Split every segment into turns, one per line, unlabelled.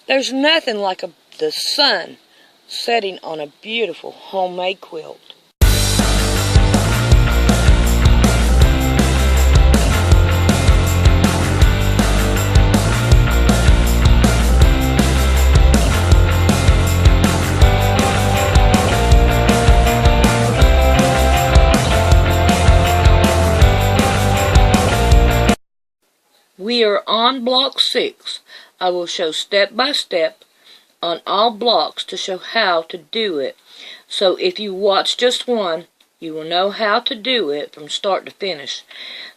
There's nothing like the sun setting on a beautiful homemade quilt. We are on block 6. I will show step by step on all blocks to show how to do it. So if you watch just one, you will know how to do it from start to finish.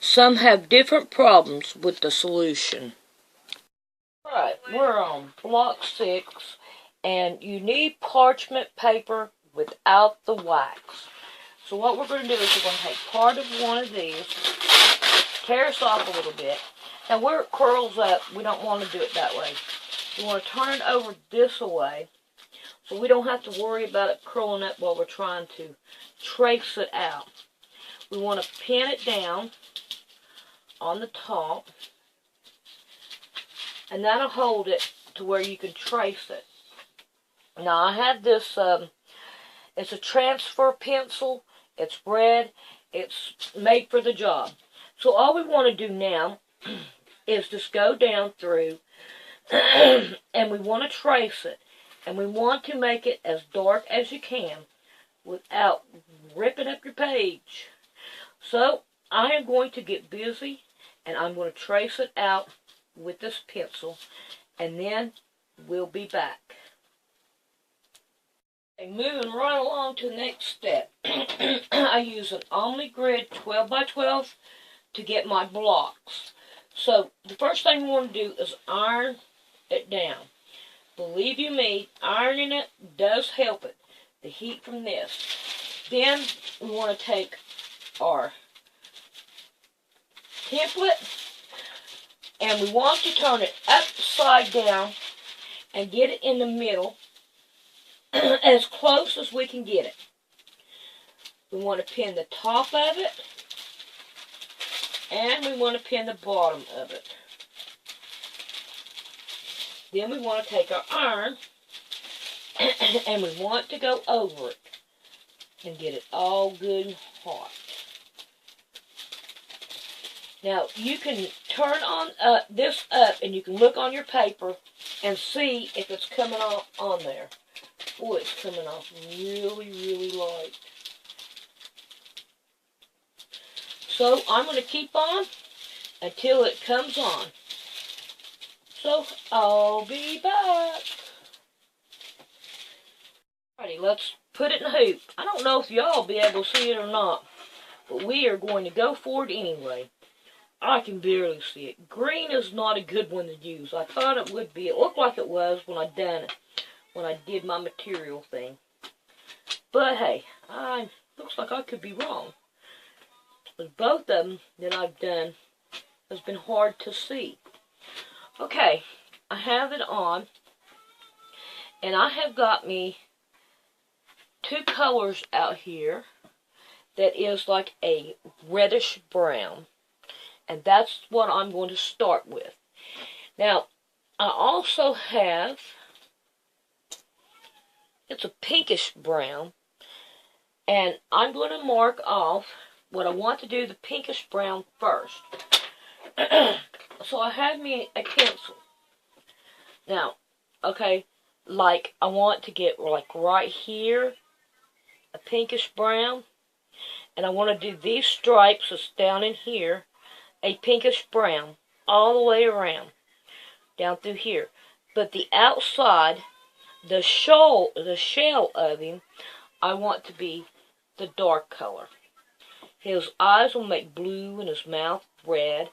Some have different problems with the solution. Alright, we're on block 6, and you need parchment paper without the wax. So what we're going to do is we're going to take part of one of these, tear us off a little bit. Now where it curls up, we don't want to do it that way. We want to turn it over this way, so we don't have to worry about it curling up while we're trying to trace it out. We want to pin it down on the top, and that'll hold it to where you can trace it. Now I have this, it's a transfer pencil, it's red, it's made for the job. So all we want to do now is just go down through and we want to trace it, and we want to make it as dark as you can without ripping up your page. So I am going to get busy and I'm going to trace it out with this pencil, and then we'll be back. And moving right along to the next step, I use an Omni Grid 12 by 12 to get my blocks. So the first thing we want to do is iron it down. Believe you me, ironing it does help it, the heat from this. Then we want to take our template and we want to turn it upside down and get it in the middle as close as we can get it. We want to pin the top of it, and we want to pin the bottom of it. Then we want to take our iron and we want to go over it and get it all good and hot. Now you can turn on this up and you can look on your paper and see if it's coming off on there. Boy, it's coming off really, really light. So I'm going to keep on until it comes on. So I'll be back. Alrighty, let's put it in the hoop. I don't know if y'all will be able to see it or not, but we are going to go for it anyway. I can barely see it. Green is not a good one to use. I thought it would be. It looked like it was when I done it, when I did my material thing. But hey, looks like I could be wrong. But both of them that I've done has been hard to see. Okay, I have it on, and I have got me two colors out here that is like a reddish brown, and that's what I'm going to start with. Now, I also have, it's a pinkish brown, and I'm going to mark off what I want to do the pinkish brown first. So I have me a pencil. Now, okay, like I want to get like right here a pinkish brown, and I want to do these stripes that's down in here a pinkish brown all the way around down through here. But the outside, the shell of him, I want to be the dark color. His eyes will make blue and his mouth red.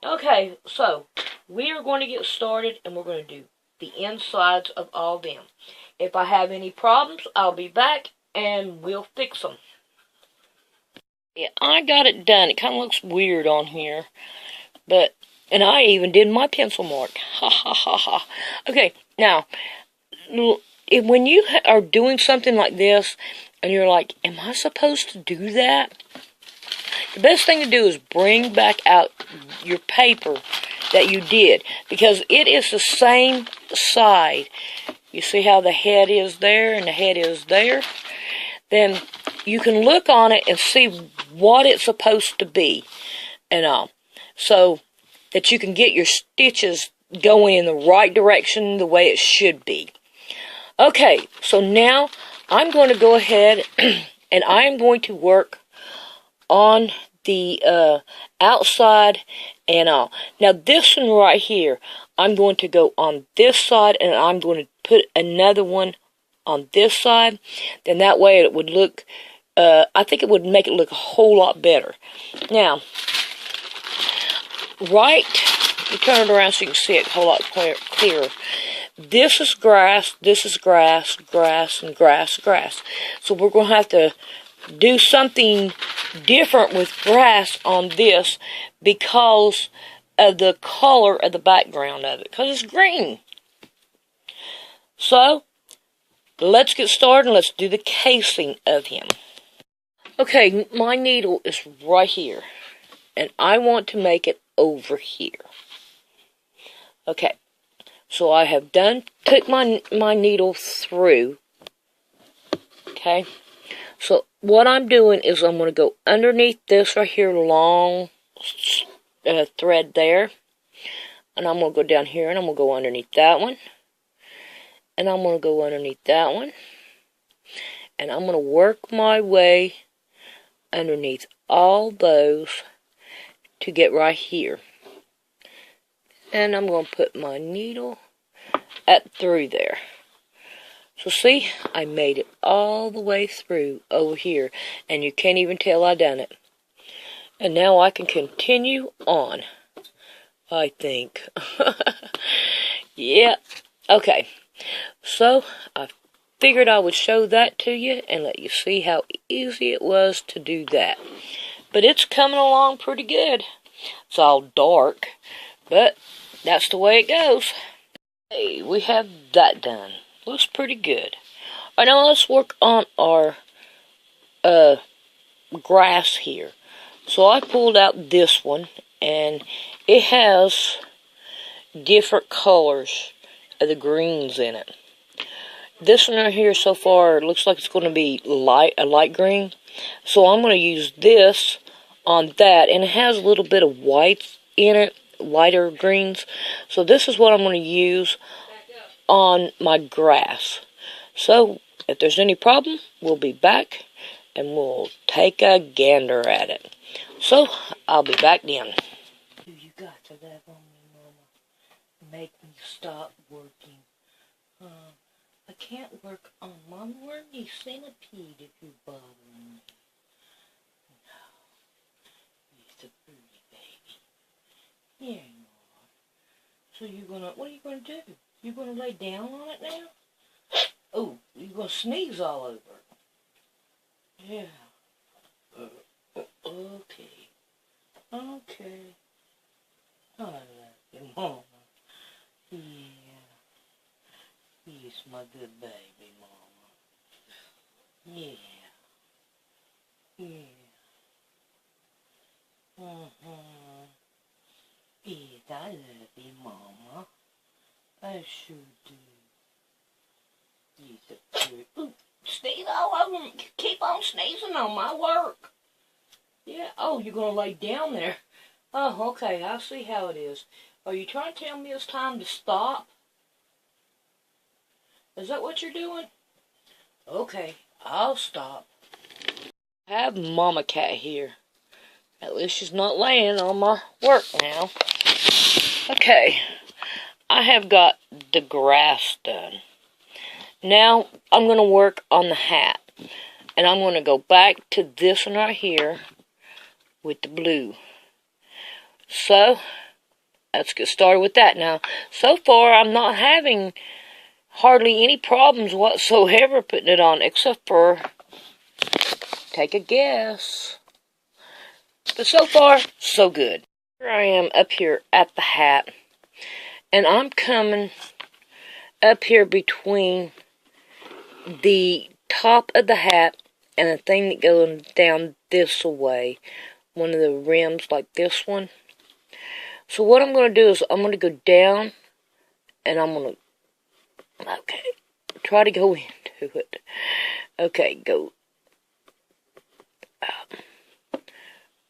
Okay, so we are going to get started and we're going to do the insides of all them. If I have any problems, I'll be back and we'll fix them. Yeah, I got it done. It kind of looks weird on here, but, and I even did my pencil mark. Ha ha ha ha. Okay, now, when you are doing something like this and you're like, am I supposed to do that? The best thing to do is bring back out your paper that you did, because it is the same the side, you see how the head is there and the head is there? Then you can look on it and see what it's supposed to be and all. So that you can get your stitches going in the right direction the way it should be. Okay, so now I'm going to go ahead and I am going to work on the outside and all. Now this one right here, I'm going to go on this side and I'm going to put another one on this side. Then that way it would look, I think it would make it look a whole lot better. Now, right, you turn it around so you can see it a whole lot clearer. This is grass, this is grass, grass, and grass, grass. So we're going to have to do something different with grass on this because of the color of the background of it, because it's green. So, let's get started and let's do the casing of him. Okay, my needle is right here, and I want to make it over here. Okay, so I have took my needle through. Okay, so what I'm doing is I'm going to go underneath this right here long thread there, and I'm going to go down here and I'm going to go underneath that one, and I'm going to go underneath that one, and I'm going to work my way underneath all those to get right here. And I'm going to put my needle up through there. So see, I made it all the way through over here, and you can't even tell I done it. And now I can continue on, I think. Yeah, okay. So, I figured I would show that to you and let you see how easy it was to do that. But it's coming along pretty good. It's all dark, but that's the way it goes. Hey, we have that done. Looks pretty good. Alright, now let's work on our grass here. So I pulled out this one, and it has different colors of the greens in it. This one right here so far looks like it's going to be a light green. So I'm going to use this on that, and it has a little bit of white in it, lighter greens. So this is what I'm going to use on my grass. So if there's any problem, we'll be back and we'll take a gander at it. So I'll be back then. You got to love on me, Mama. Make me stop working. I can't work on Mama or any centipede if you bother me. No. You're a pretty baby. Here you are. So what are you gonna do? You gonna lay down on it now? Oh, you're gonna sneeze all over it. Yeah. Okay. Okay. I love you, Mama. Yeah. He's my good baby, Mama. Yeah. Yeah. Yes, I love you, Mama. I sure do. He's a good... Ooh, sneeze all over me. Keep on sneezing on my work. Yeah. Oh, you're gonna lay down there. Oh, okay. I see how it is. Are you trying to tell me it's time to stop? Is that what you're doing? Okay, I'll stop. I have Mama Cat here. At least she's not laying on my work now. Okay, I have got the grass done. Now, I'm going to work on the hat. And I'm going to go back to this one right here with the blue. So, let's get started with that now. So far, I'm not having hardly any problems whatsoever putting it on, except for, take a guess. But so far, so good. Here I am up here at the hat, and I'm coming up here between the top of the hat and the thing that goes down this way, one of the rims like this one. So what I'm going to do is I'm going to go down, and I'm going to Okay, try to go into it. Okay, go.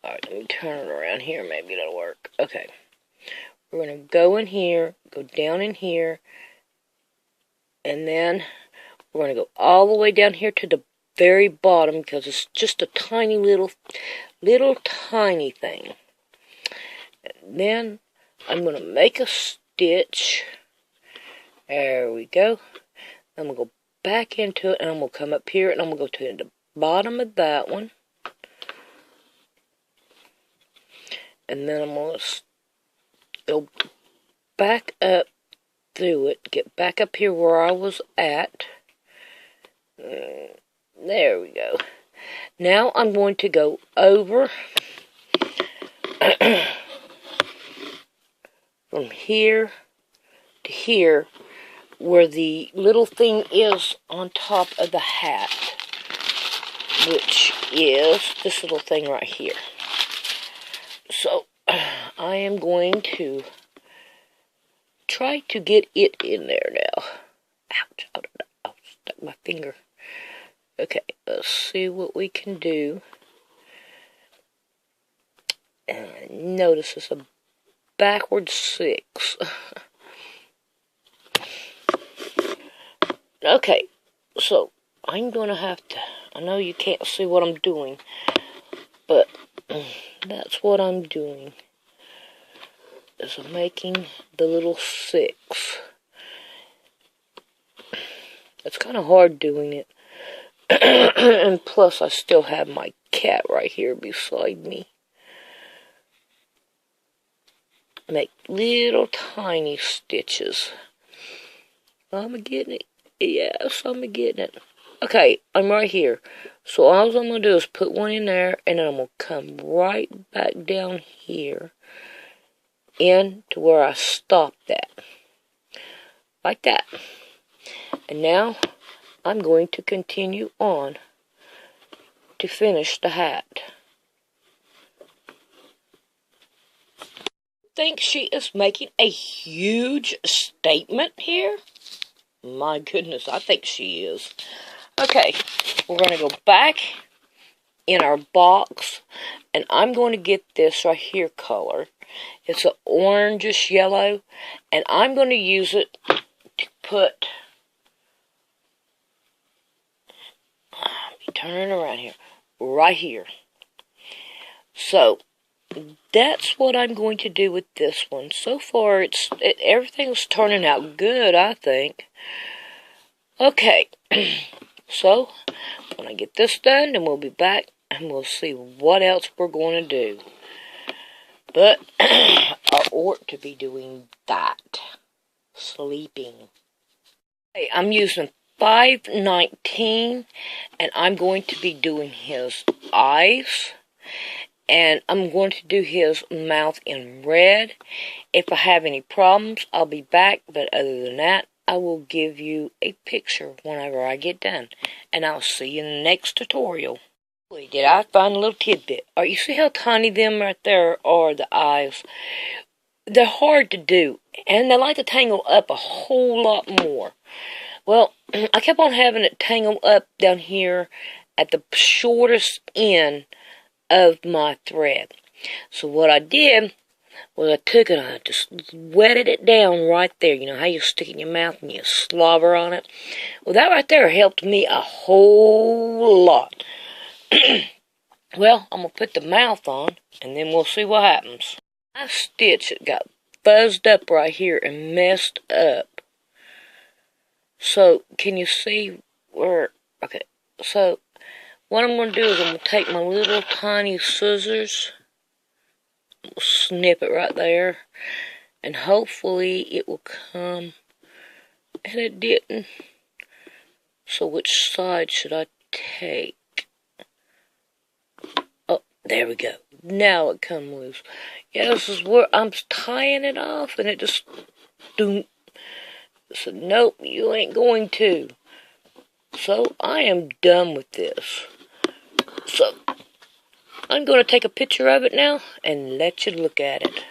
Alright, let me turn it around here. Maybe it'll work. Okay. We're going to go in here, go down in here, and then we're going to go all the way down here to the very bottom because it's just a tiny little tiny thing. And then I'm going to make a stitch. There we go. I'm going to go back into it, and I'm going to come up here, and I'm going to go to the bottom of that one. And then I'm going to go back up through it, get back up here where I was at. There we go. Now I'm going to go over from here to here where the little thing is on top of the hat, which is this little thing right here. So I am going to try to get it in there now. Ouch, I'll stuck my finger. Okay, let's see what we can do. And notice it's a backward 6. Okay, so I'm going to have to, I know you can't see what I'm doing, but that's what I'm doing. Is I'm making the little 6. It's kind of hard doing it. And plus I still have my cat right here beside me. Make little tiny stitches. I'm getting it. Yes, I'm getting it. Okay, I'm right here. So all I'm going to do is put one in there, and then I'm going to come right back down here in to where I stopped at. Like that. And now I'm going to continue on to finish the hat. I think she is making a huge statement here. My goodness, I think she is. Okay, we're going to go back in our box, and I'm going to get this right here color. It's an orangish yellow, and I'm going to use it to put, let me turn it around here, right here. So, that's what I'm going to do with this one. So far, everything's turning out good, I think. Okay, so when I get this done, then we'll be back and we'll see what else we're going to do. But I ought to be doing that. Sleeping. Okay, I'm using 519, and I'm going to be doing his eyes. And I'm going to do his mouth in red. If I have any problems, I'll be back. But other than that, I will give you a picture whenever I get done. And I'll see you in the next tutorial. Did I find a little tidbit? You see how tiny them right there are, the eyes? They're hard to do. And they like to tangle up a whole lot more. Well, I kept on having it tangle up down here at the shortest end of my thread. So what I did was I took it and I just wetted it down right there. You know how you stick it in your mouth and you slobber on it? Well, that right there helped me a whole lot. Well, I'm going to put the mouth on, and then we'll see what happens. My stitch got fuzzed up right here and messed up. So, can you see where... Okay, so what I'm going to do is I'm going to take my little tiny scissors, snip it right there, and hopefully it will come, and it didn't. So which side should I take? Oh, there we go. Now it come loose. Yeah, this is where I'm tying it off, and it just... Doom. So, nope, you ain't going to. So, I am done with this. So, I'm going to take a picture of it now and let you look at it.